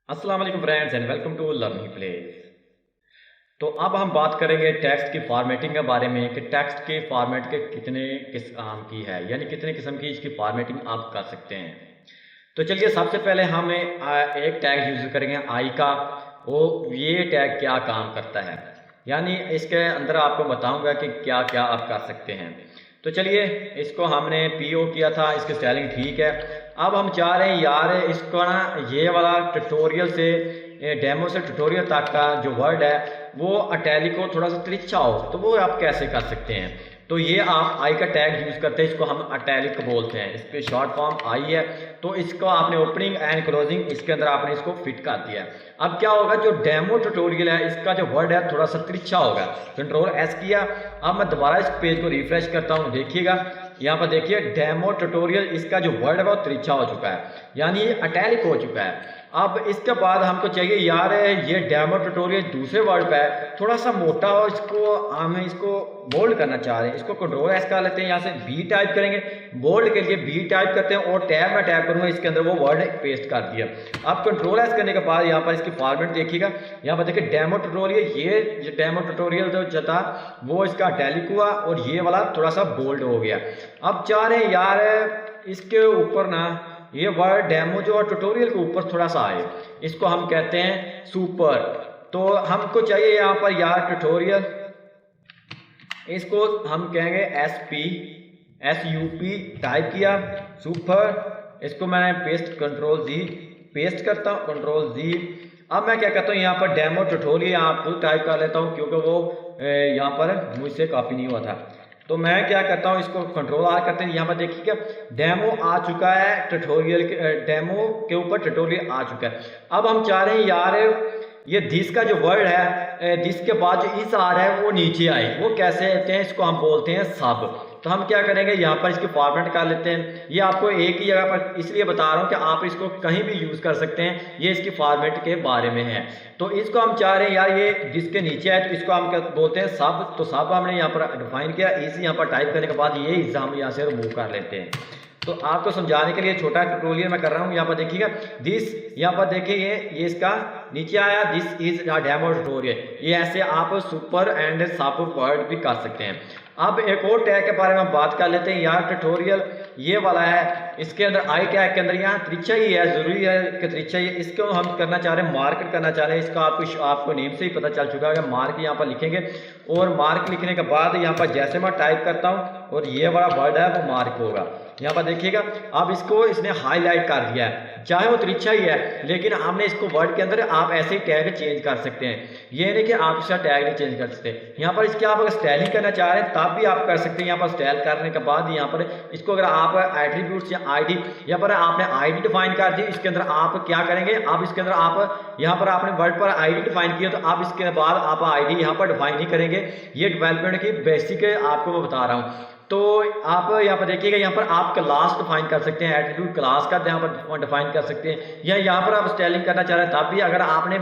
अस्सलाम वालेकुम friends and welcome to learning place. तो अब हम बात करेंगे टेक्स्ट की फॉर्मेटिंग के बारे में कि टेक्स्ट के फॉर्मेट के कितने किस्म की है, यानी कितने किस्म की इसकी फॉर्मेटिंग आप कर सकते हैं। तो चलिए सबसे पहले हम एक टैग यूज़ करेंगे आई का। वो ये टैग क्या काम करता है, यानी इसके अंदर आपको बताऊंगा कि क्या क्या आप कर सकते हैं। तो चलिए इसको हमने पीओ किया था, इसकी स्टाइलिंग ठीक है। अब हम चाह रहे हैं यार इसको ना ये वाला ट्यूटोरियल से डेमो से ट्यूटोरियल तक का जो वर्ड है वो अटैलिक को थोड़ा सा तिरछा हो, तो वो आप कैसे कर सकते हैं। तो ये आप आई का टैग यूज़ करते हैं, इसको हम अटैलिक बोलते हैं, इसके शॉर्ट फॉर्म आई है। तो इसको आपने ओपनिंग एंड क्लोजिंग इसके अंदर आपने इसको फिट कर दिया है। अब क्या होगा, जो डेमो ट्यूटोरियल है इसका जो वर्ड है थोड़ा सा तिरछा होगा। कंट्रोल एस किया, अब मैं दोबारा इस पेज को रिफ्रेश करता हूँ, देखिएगा यहाँ पर देखिए डेमो ट्यूटोरियल इसका जो वर्ड है वो तिरछा हो चुका है, यानी ये अटैलिक हो चुका है। अब इसके बाद हमको चाहिए यार ये डेमो ट्यूटोरियल दूसरे वर्ड पे है थोड़ा सा मोटा और इसको बोल्ड करना चाह रहे हैं। इसको कंट्रोल एस कर लेते हैं, यहाँ से बी टाइप करेंगे, बोल्ड के लिए बी टाइप करते हैं और टैब में टैप करूंगा, इसके अंदर वो वर्ड पेस्ट कर दिया। अब कंट्रोल एस करने के बाद यहाँ पर इसकी फॉर्मेट देखिएगा, यहाँ पर देखिए डेमो ट्यूटोरियल, ये डेमो ट्यूटोरियल जो था वो इसका अटैलिक हुआ और ये वाला थोड़ा सा बोल्ड हो गया। अब चाह रहे हैं यार इसके ऊपर ना ये वर्ड डेमो जो ट्यूटोरियल के ऊपर थोड़ा सा आए, इसको हम कहते हैं सुपर। तो हमको चाहिए यहाँ पर यार ट्यूटोरियल, इसको हम कहेंगे SUP टाइप किया, सुपर। इसको मैंने पेस्ट कंट्रोल जी पेस्ट करता हूँ, कंट्रोल जी। अब मैं क्या करता हूँ, यहाँ पर डेमो ट्यूटोरियल यहाँ फुल टाइप कर लेता हूँ क्योंकि वो यहाँ पर मुझसे कॉपी नहीं हुआ था। तो मैं क्या करता हूँ, इसको कंट्रोल आर करते हैं, यहाँ पर देखिएगा डेमो आ चुका है, ट्यूटोरियल के डेमो के ऊपर ट्यूटोरियल आ चुका है। अब हम चाह रहे हैं यार ये दिस का जो वर्ड है, दिस के बाद जो इस आ रहा है वो नीचे आए, वो कैसे कहते हैं, इसको हम बोलते हैं सब। तो हम क्या करेंगे, यहाँ पर इसकी फॉर्मेट कर लेते हैं। ये आपको एक ही जगह पर इसलिए बता रहा हूँ कि आप इसको कहीं भी यूज़ कर सकते हैं, ये इसकी फॉर्मेट के बारे में है। तो इसको हम चाह रहे हैं यार ये जिसके नीचे है तो इसको हम क्या बोलते हैं, सब। तो सब हमने यहाँ पर डिफाइन किया, इसी यहाँ पर टाइप करने के बाद ये हिस्सा हम यहाँ से रिमूव कर लेते हैं। तो आपको समझाने के लिए छोटा ट्यूटोरियल मैं कर रहा हूँ। यहाँ पर देखिएगा दिस, यहाँ पर देखिए ये इसका नीचे आया, दिस इज डेमो ट्यूटोरियल। ये ऐसे आप सुपर एंड सब वर्ड भी कर सकते हैं। अब एक और टैग के बारे में बात कर लेते हैं यार, ट्यूटोरियल ये वाला है, इसके अंदर आई टैग के अंदर यहाँ त्रिच्छा ही है, जरूरी है कि त्रिच्छा ही। इसको हम करना चाह रहे हैं, मार्क करना चाह रहे हैं। इसका आपको नेम से ही पता चल चुका है कि मार्क यहाँ पर लिखेंगे और मार्क लिखने के बाद यहाँ पर जैसे मैं टाइप करता हूँ और ये वाला वर्ड है वो मार्क होगा। यहाँ पर देखिएगा अब इसको इसने हाईलाइट कर दिया है, चाहे वो त्रिच्छा ही है, लेकिन हमने इसको वर्ड के अंदर आप ऐसे ही टैग चेंज कर सकते हैं। ये नहीं कि आप इसका टैग नहीं चेंज कर सकते। यहाँ पर इसके आप अगर स्टाइलिंग करना चाह रहे हैं तब भी आप कर सकते हैं। यहाँ पर स्टाइल करने के बाद यहाँ पर इसको अगर आप एट्रीब्यूट्स या आईडी, यहाँ पर आपने आईडी डिफाइन कर दी, इसके अंदर आप क्या करेंगे, आप इसके अंदर आप यहाँ पर आपने वर्ड पर आईडी डिफाइन किया तो आप इसके बाद आप आईडी यहाँ पर डिफाइन नहीं करेंगे। ये डेवलपमेंट की बेसिक आपको मैं बता रहा हूँ। तो आप यहाँ पर देखिएगा, यहाँ पर आप क्लास डिफाइन कर सकते हैं, एट्रीब्यूट क्लास का यहाँ पर डिफाइन कर सकते हैं, या यहाँ पर आप स्टाइलिंग करना चाह रहे हैं तब भी अगर आपने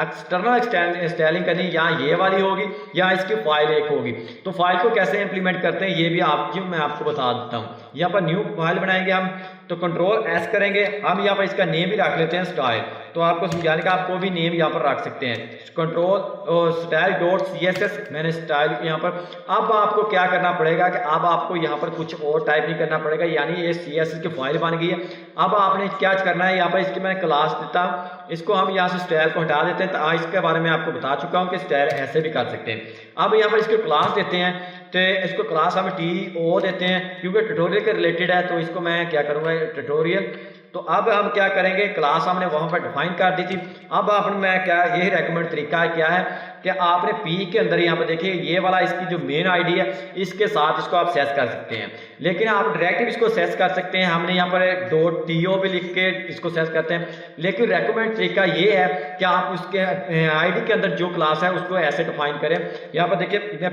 एक्सटर्नल स्टाइलिंग करनी, या ये वाली होगी या इसकी फाइल एक होगी। तो फाइल को कैसे इंप्लीमेंट करते हैं ये भी मैं आपको बता देता हूँ। यहाँ पर न्यू फाइल बनाएंगे हम, तो कंट्रोल एस करेंगे, हम यहाँ पर इसका नेम भी रख लेते हैं स्टाइल। तो आपको समझाने का आपको भी नेम यहाँ पर रख सकते हैं, कंट्रोल स्टाइल डॉट CSS, मैंने स्टाइल यहाँ पर। अब आपको क्या करना पड़ेगा कि अब आपको यहाँ पर कुछ और टाइप नहीं करना पड़ेगा, यानी ये CSS की फाइल बन गई है। अब आपने क्या करना है, यहाँ पर इसकी मैं क्लास देता हूँ, इसको हम यहाँ से स्टाइल को हटा देते हैं। तो इसके बारे में आपको बता चुका हूँ कि स्टाइल ऐसे भी कर सकते हैं। अब यहाँ पर इसको क्लास देते हैं, तो इसको क्लास हम TO देते हैं क्योंकि ट्यूटोरियल के रिलेटेड है। तो इसको मैं क्या करूँगा, ट्यूटोरियल। तो अब हम क्या करेंगे, क्लास हमने वहां पर डिफाइन कर दी थी। अब आपने मैं क्या, यही रेकमेंड तरीका क्या है कि आपने P के अंदर यहाँ पर देखिए ये वाला इसकी जो मेन आईडी है इसके साथ इसको आप सेट कर सकते हैं, लेकिन आप डायरेक्ट इसको सेट कर सकते हैं। हमने यहाँ पर .to भी लिख के इसको सेट करते हैं, लेकिन रेकमेंड तरीका ये है कि आप उसके आईडी के अंदर जो क्लास है उसको ऐसे डिफाइन करें। यहाँ पर देखिए मैं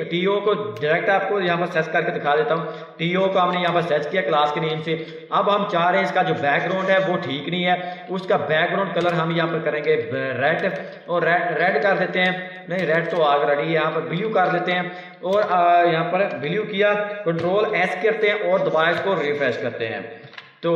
TO को डायरेक्ट आपको यहाँ पर सेट करके दिखा देता हूँ। TO को हमने यहाँ पर सेट किया क्लास के नेम से। अब हम चाह रहे हैं इसका जो बैकग्राउंड है वो ठीक नहीं है, उसका बैकग्राउंड कलर हम यहाँ पर करेंगे रेड, और रेड कर देते हैं, नहीं रेड तो ऑलरेडी है, यहाँ पर ब्लू कर लेते हैं और यहाँ पर ब्लू किया, कंट्रोल एस करते हैं और दोबारा इसको रिफ्रेश करते हैं। तो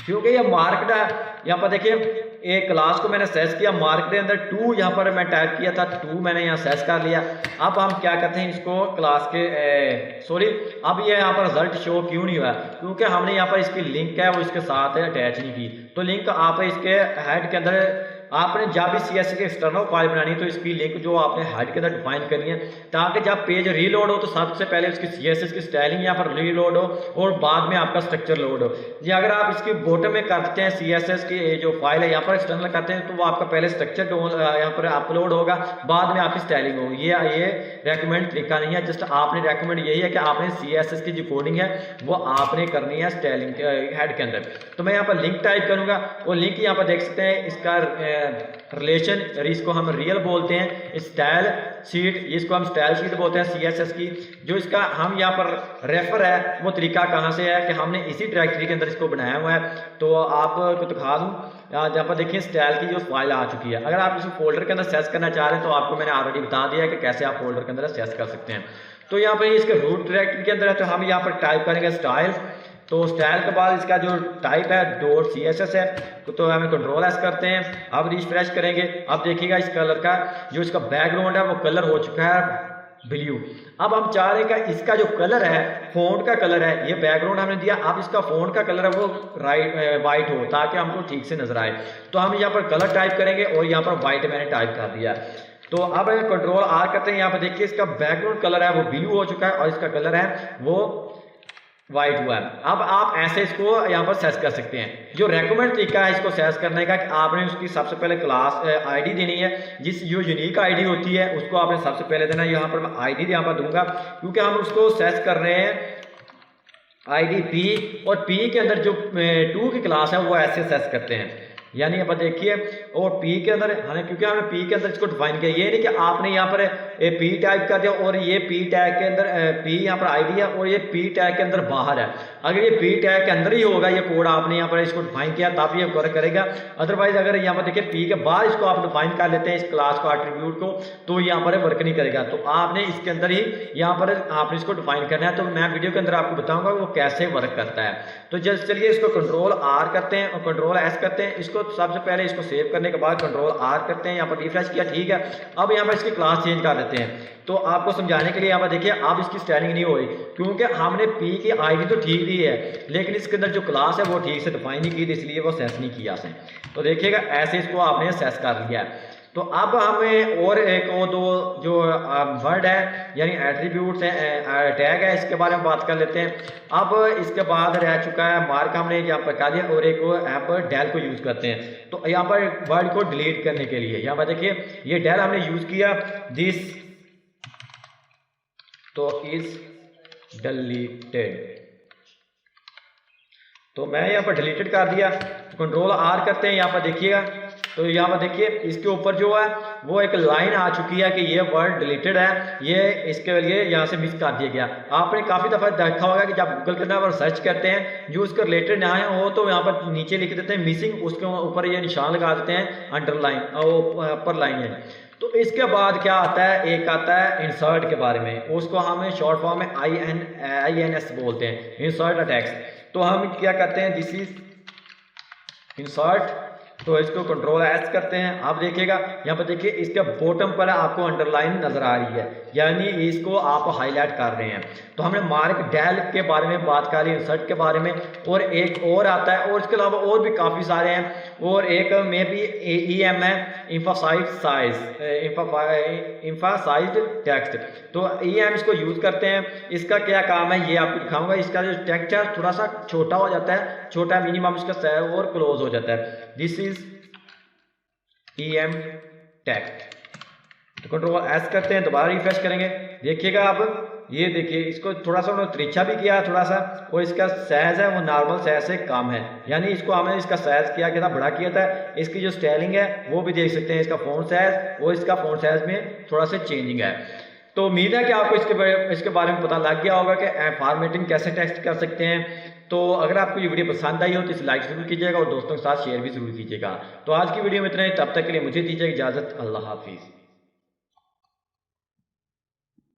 क्योंकि ये मार्क्ड है। यहाँ पर देखिए एक क्लास को मैंने सेस किया, मार्क के अंदर 2 यहाँ पर मैं टाइप किया था, 2 मैंने यहाँ सेस कर लिया। अब हम क्या करते हैं इसको क्लास के सॉरी, अब ये यहाँ पर रिजल्ट शो क्यों नहीं हुआ, क्योंकि हमने यहाँ पर इसकी लिंक है वो इसके साथ अटैच नहीं की। तो लिंक आप इसके हेड के अंदर आपने जब भी CSS की एक्सटर्नल फाइल बनानी है तो इसकी लिंक जो आपने हेड के अंदर डिफाइन करनी है, ताकि जब पेज रीलोड हो तो सबसे पहले उसकी CSS की स्टाइलिंग यहाँ पर रीलोड हो और बाद में आपका स्ट्रक्चर लोड हो। जी अगर आप इसकी बॉटम में करते हैं CSS की जो फाइल है यहाँ पर एक्सटर्नल करते हैं तो वो आपका पहले स्ट्रक्चर यहाँ पर अपलोड होगा, बाद में आपकी स्टाइलिंग होगी। ये रेकमेंड तरीका नहीं है, जस्ट आपने रेकमेंड यही है कि आपने CSS की जो कोडिंग है वो आपने करनी है स्टाइलिंग हेड के अंदर। तो मैं यहाँ पर लिंक टाइप करूँगा और लिंक यहाँ पर देख सकते हैं इसका रिलेशन, इसको हम रियल बोलते हैं, स्टाइल शीट इसको हम स्टाइल शीट बोलते हैं CSS की। जो इसका हम यहाँ पर रेफर है वो तरीका कहाँ से है कि हमने इसी डायरेक्टरी के अंदर इसको बनाया हुआ है। तो आपको दिखा दूँ, यहाँ पर देखिए स्टाइल की जो फाइल आ चुकी है। अगर आप इस फोल्डर के अंदर सेस करना चाह रहे हैं तो आपको मैंने ऑलरेडी बता दिया है कि कैसे आप फोल्डर के अंदर सेस कर सकते हैं। तो यहाँ पर इसके रूट डायरेक्टरी के अंदर है, तो हम यहाँ पर टाइप करेंगे स्टाइल। तो स्टाइल के बाद इसका जो टाइप है .css है, तो हमें Ctrl+S करते हैं। अब रिफ्रेश करेंगे, अब देखिएगा इस कलर का जो इसका बैकग्राउंड है वो कलर हो चुका है ब्लू। अब हम चाह रहे हैं कि इसका जो कलर है फ़ॉन्ट का कलर है, ये बैकग्राउंड हमने दिया, अब इसका फ़ॉन्ट का कलर है वो वाइट हो ताकि हमको ठीक से नजर आए। तो हम यहाँ पर कलर टाइप करेंगे और यहाँ पर वाइट मैंने टाइप कर दिया। तो अब Ctrl+R करते हैं, यहाँ पर देखिए इसका बैकग्राउंड कलर है वो ब्लू हो चुका है और इसका कलर है वो वाइट हुआ है। अब आप ऐसे इसको यहाँ पर सेस कर सकते हैं। जो रेकमेंड तरीका है इसको सेस करने का कि आपने उसकी सबसे पहले क्लास आईडी देनी है, जिस जो यूनिक आईडी होती है उसको आपने सबसे पहले देना है। यहाँ पर मैं आईडी यहाँ पर दूंगा क्योंकि हम उसको सेस कर रहे हैं आईडी पी, और पी के अंदर जो 2 की क्लास है वो ऐसे सेस करते हैं। यानी यहाँ पर देखिए और पी के अंदर क्योंकि हमने पी के अंदर इसको डिफाइन किया, ये नहीं कि आपने यहाँ पर पी टाइप कर दिया और ये पी टैग के अंदर पी यहाँ पर आईडी है और ये पी टैग के अंदर बाहर है। अगर ये पी टैग के अंदर ही होगा ये कोड, आपने यहाँ पर इसको डिफाइन किया तब ये वर्क करेगा। अदरवाइज अगर यहाँ पर देखिए पी के बाद इसको आप डिफाइन कर लेते हैं इस क्लास को एट्रीब्यूट को, तो यहाँ पर वर्क नहीं करेगा। तो आपने इसके अंदर ही यहाँ पर आपने इसको डिफाइन करना है। तो मैं वीडियो के अंदर आपको बताऊंगा वो कैसे वर्क करता है। तो जस्ट चलिए इसको Ctrl+R करते हैं और Ctrl+S करते हैं। इसको सबसे पहले इसको सेव करने के बाद Ctrl+R करते हैं, यहाँ पर रिफ्रेश किया, ठीक है। अब यहाँ पर इसकी क्लास चेंज कर देते हैं। तो आपको समझाने के लिए यहाँ पर देखिए अब इसकी स्टाइलिंग नहीं हुई क्योंकि हमने पी की आईडी तो ठीक दी है लेकिन इसके अंदर जो क्लास है वो ठीक से डिफाइन नहीं की थी, इसलिए वो सेस नहीं किया आपने। तो देखिएगा ऐसे इसको आपने सेस कर लिया है। तो अब हमें और एक और दो जो वर्ड है यानी एट्रीब्यूट्स हैं, टैग है, इसके बारे में बात कर लेते हैं। अब इसके बाद रह चुका है मार्क, हमने यहाँ पर कर दिया, और एक यहाँ पर डेल को यूज़ करते हैं। तो यहाँ पर वर्ड को डिलीट करने के लिए यहाँ पर देखिए ये डेल हमने यूज़ किया, दिस तो इज डिलीटेड। तो मैं यहाँ पर डिलीटेड कर दिया। Ctrl+R करते हैं, यहाँ पर देखिएगा तो यहाँ पर देखिए इसके ऊपर जो है वो एक लाइन आ चुकी है कि ये वर्ड डिलीटेड है, ये इसके लिए यहाँ से मिस कर दिया गया। आपने काफ़ी दफ़ा देखा होगा कि जब गूगल के अंदर सर्च करते हैं जो उसके रिलेटेड ना हो तो यहाँ पर नीचे लिख देते हैं मिसिंग, उसके ऊपर ये निशान लगा देते हैं अंडरलाइन और अपर लाइन है। तो इसके बाद क्या आता है, एक आता है इंसर्ट के बारे में, उसको हम शॉर्ट फॉर्म में INS बोलते हैं, इंसर्ट टेक्स्ट। तो हम क्या करते हैं, दिस इज इंसर्ट, तो इसको Ctrl+S करते हैं। आप देखिएगा यहाँ पर देखिए इसके बॉटम पर आपको अंडरलाइन नजर आ रही है, यानी इसको आप हाईलाइट कर रहे हैं। तो हमने मार्क डेल के बारे में बात करी, इंसर्ट के बारे में, और एक और आता है और इसके अलावा और भी काफ़ी सारे हैं। और एक में भी EM है, एम्फासाइज्ड टेक्स्ट। तो EM इसको यूज़ करते हैं। इसका क्या काम है ये आपको दिखाऊंगा। इसका जो टेक्स्ट है थोड़ा सा छोटा हो जाता है, छोटा मिनिमम इसका सेव और क्लोज हो जाता है। This is EM text. तो Ctrl+S करते हैं, दोबारा रिफ्रेश करेंगे, देखिएगा आप ये देखिए इसको थोड़ा सा उन्होंने तिरछा भी किया थोड़ा सा, और इसका साइज है वो नॉर्मल साइज से कम है, यानी इसको हमने इसका साइज किया था, बड़ा किया था। इसकी जो स्टाइलिंग है वो भी देख सकते हैं, इसका फ़ॉन्ट साइज और इसका फ़ॉन्ट साइज में थोड़ा सा चेंजिंग है। तो उम्मीद है कि आपको इसके बारे में पता लग गया होगा कि फॉर्मेटिंग कैसे टेक्स्ट कर सकते हैं। तो अगर आपको ये वीडियो पसंद आई हो तो इसे लाइक जरूर कीजिएगा और दोस्तों के साथ शेयर भी जरूर कीजिएगा। तो आज की वीडियो में इतना ही, तब तक के लिए मुझे दीजिए इजाज़त। अल्लाह हाफिज़।